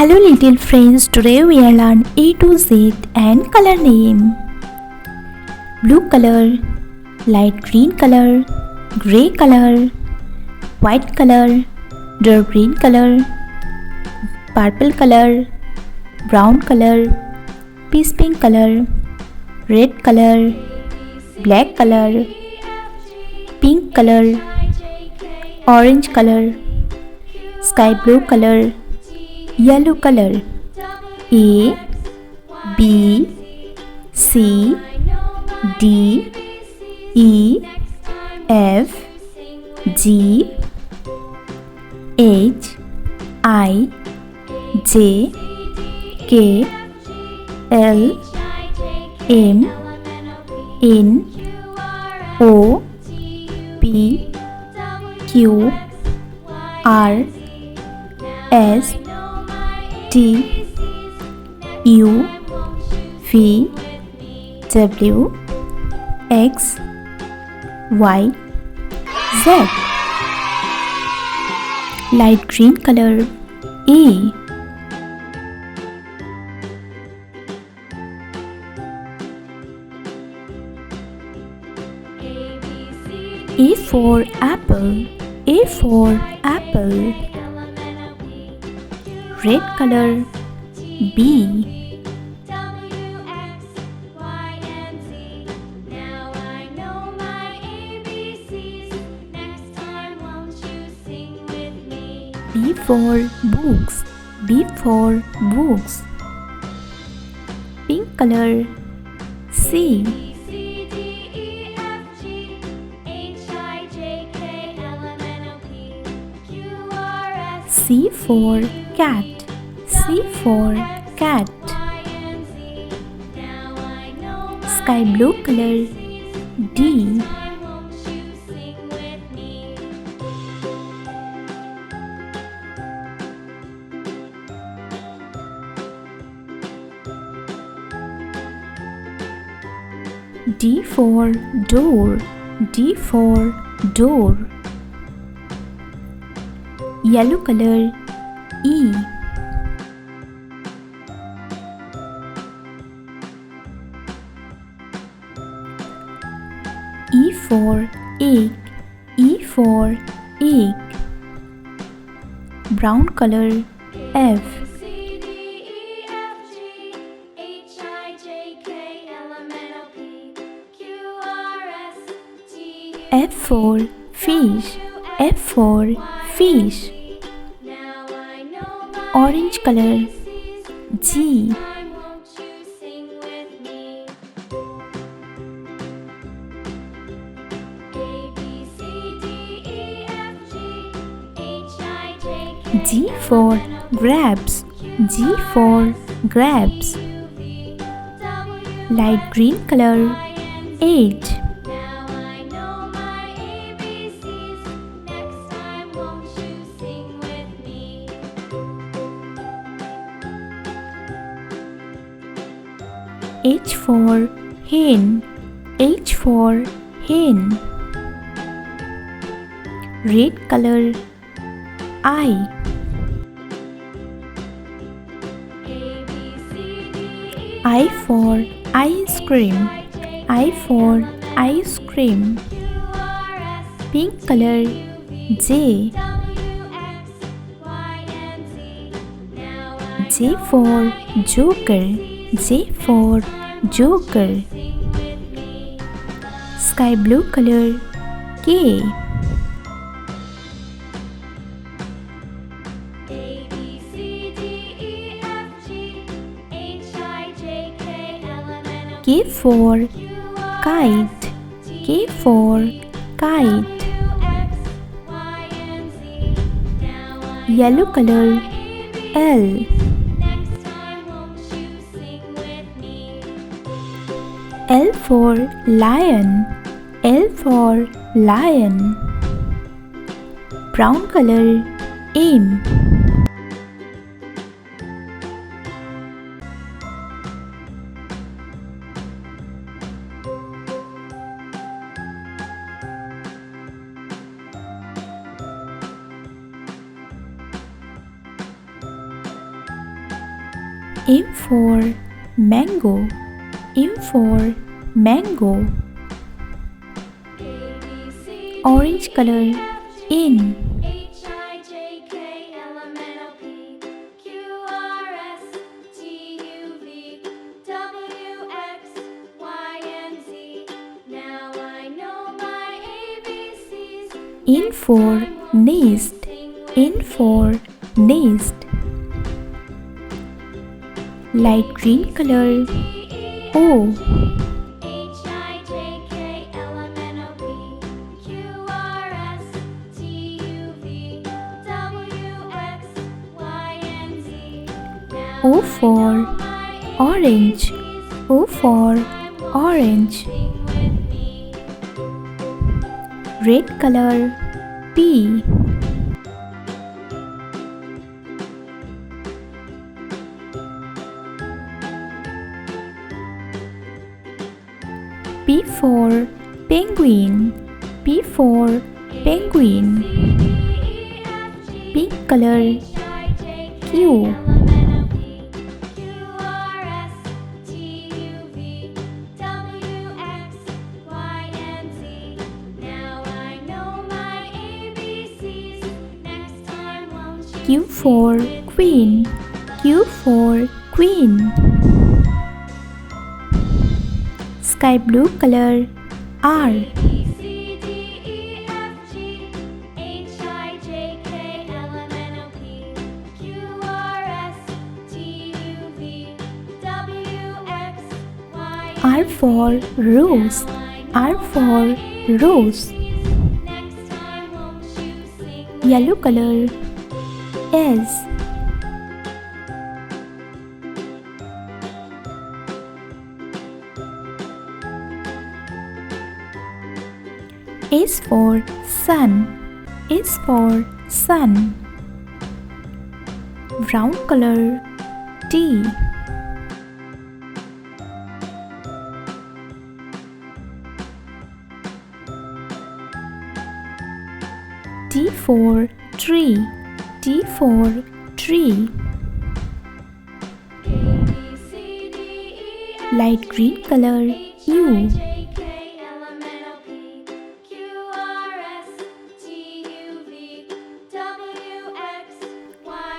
Hello little friends, today we are learn A to Z and color name. Blue color, light green color, grey color, white color, dark green color, purple color, brown color, peach pink color, red color, black color, pink color, orange color, sky blue color, yellow color. A, B, C, D, E, F, G, H, I, J, K, L, M, N, O, P, Q, R, S, T, U, V, W, X, Y, Z. Light green color. A. A for apple. A for apple. Red color. B. B for books. B for books. Pink color. C. C for cat. C for cat. Sky blue color. D. D for door. D for door. Yellow color. E. E for egg. E for egg. Brown color. F. F for fish. F for fish. Orange color. G. G for grapes. G for grapes. Light green color. H. H for hen. H for hen. Red color. I. I for ice cream. I for ice cream. Pink color. J. J for joker. J for joker. Sky blue color. K. K for kite. K for kite. Yellow color. L. L for lion. L for lion. Brown color. M. M for mango. M for mango. Orange color. N. N for nest. N for nest. Light green color. O. O for orange. O for orange. Red color. P. P for penguin. P for penguin. Pink color. Q. Q for queen. Q for queen. Sky blue color. R. R for rose. R for rose. Yellow color. S. S for sun. S for sun. Brown color. T. T for tree. T for tree. Light green color. U.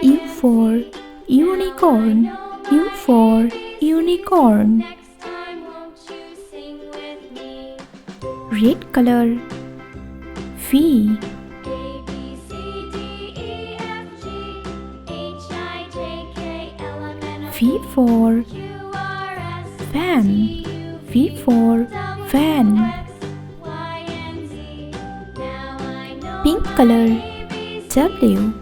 U for unicorn. U for unicorn. Red color. V. V for fan. V for fan. Pink color. W.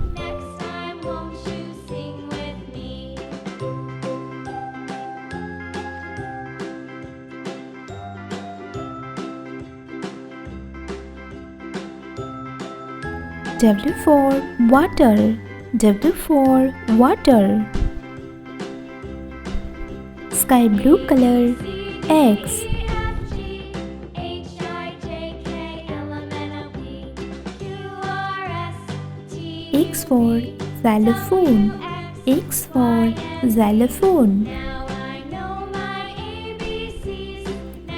W for water. W for water. Sky blue color. X. X for xylophone. X for xylophone.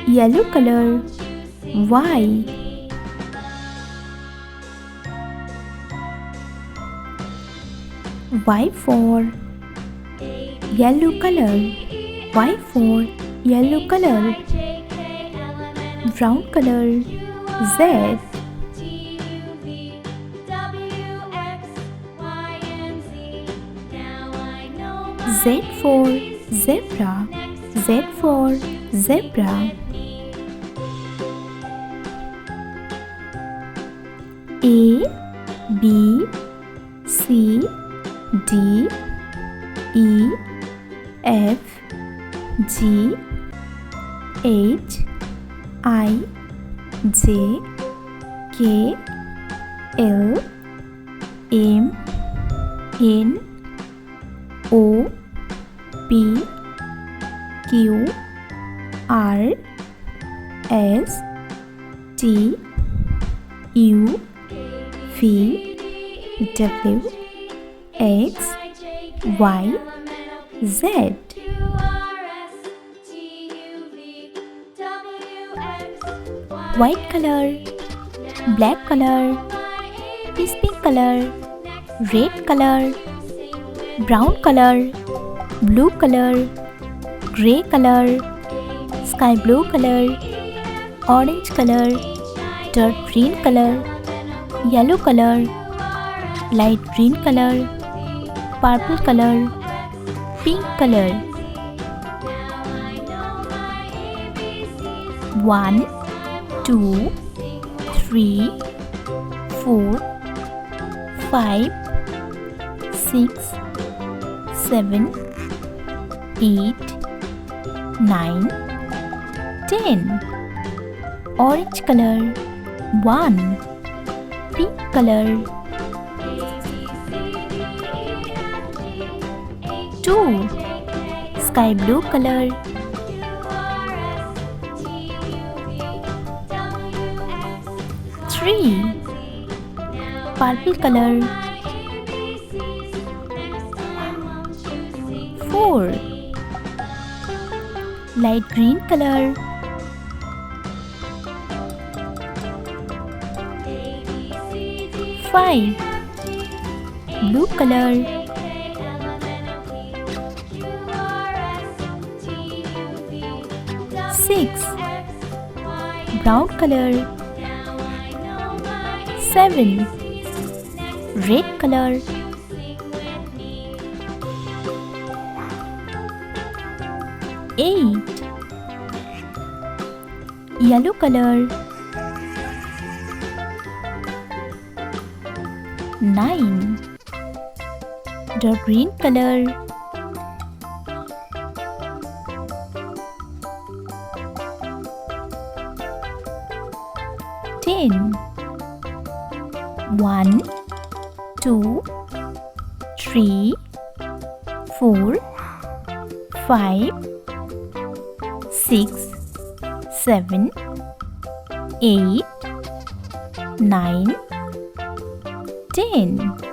Yellow color. Y. Y for yellow color. Y for yellow color. Brown color. Z. Z for zebra. Z for zebra. A, B, C, D, E, F, G, H, I, J, K, L, M, N, O, P, Q, R, S, T, U, V, W, X, Y, Z. White color, black color, peach pink color, red color, brown color, blue color, grey color, sky blue color, orange color, dark green color, yellow color, light green color, purple color, pink color. 1, 2, 3, 4, 5, 6, 7, 8, 9, 10. Orange color. 1. Pink color. 2. Sky blue color. 3. Purple color. 4. Light green color. 5. Blue color. 6. Brown color. 7. Red color. 8. Yellow color. 9. Dark green color. 10. 1, 2, 3, 4, 5, 6, 7, 8, 9, 10.